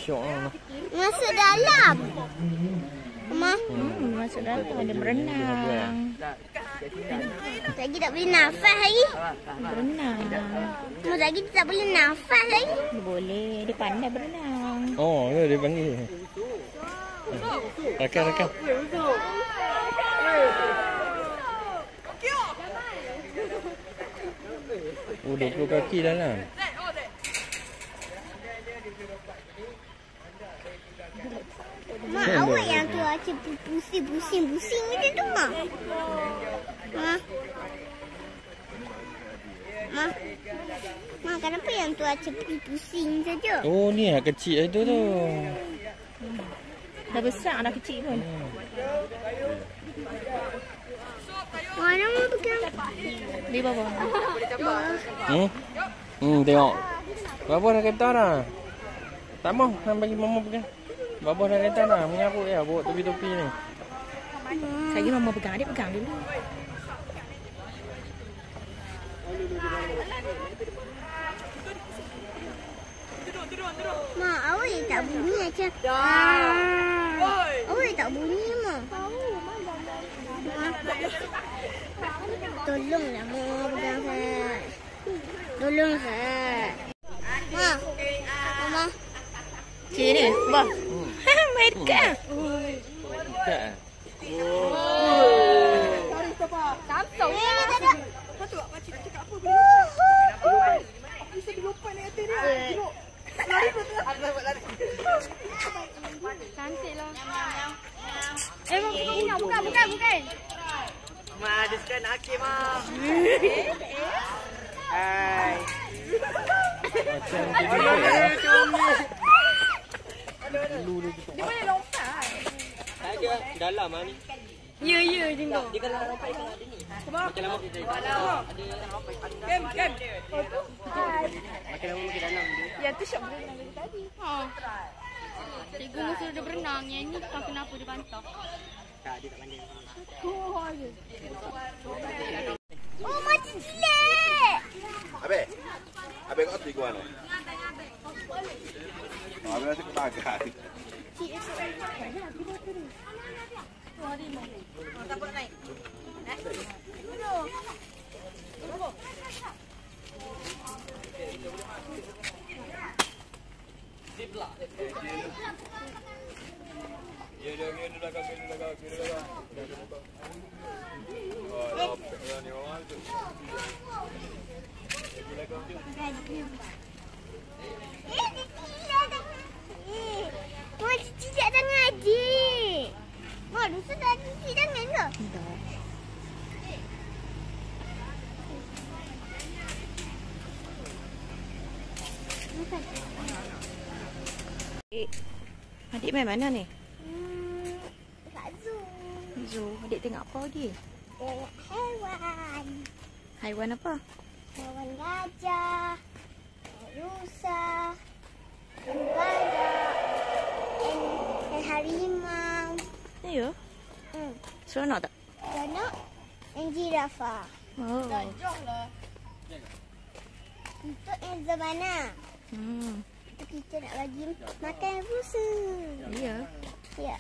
syok lah. Masuk dalam. Mama. Masuk dalam ada berenang. Lagi tak boleh nafas lagi. Berenang. Mama lagi tak boleh nafas lagi. Boleh, dia pandai berenang. Oh, dia panggil. Rakan. Oh, 20 kaki dalam. Mak, awak yang tu aja pusing macam tu, Mak. Mak, kenapa yang tu aja pusing saja? Oh, ni yang kecil itu tu. Dah besar, dah kecil pun. Mana mau pegang? Di bawah. Tengok. Babah dah kata dah. Tak mau, nak bagi mama pegang. Babah dah kata dah, mengarut ya bawa topi-topi ni. Saya mama pegang, adik pegang dulu. Mak, awak tak bunyi macam. Awak tak bunyi, Mak. Tolonglah, Mak, pegang saya. Tolong saya. Mak. Mama. Cik ni, bah. Main dekat. Dekat. Samsung. Satu pak cik cakap apa bila? Bisa dilopak naik atas dia. Lari betul. Lari. Cantik lah. Bukan. Mak ada sekarang nak hakim, Mak. Hai. Dia boleh lompat. Ada di dalam ah ni. Ya, tengok. Dia kalau lompat dia ada ni. Makin lama kita dalam. Ada lompat. Game. Makin lama makin dalam dia. Ya, tu syok berenang dari tadi. Cikgu suruh dia berenang. Yang ni tak kenapa dia bantah. Tak, dia tak pandai. Oh, macam cilik. Habis kau tu iguana. Habis rasa kebakar. Tak apa naik. Mak, cici tak tangan adik. Mak, dosa dah cici tangan ke? Adik main mana ni? Kat zoo. Zoo. Adik tengok apa lagi? Tengok haiwan. Haiwan apa? Haiwan gajah. Rusa. Badak. Dan harimau. Ya. Seronok tak? Seronok. Dan jirafah. Oh. Untuk yang sabana. Kita nak bagi makan rusa. Ya. Ya.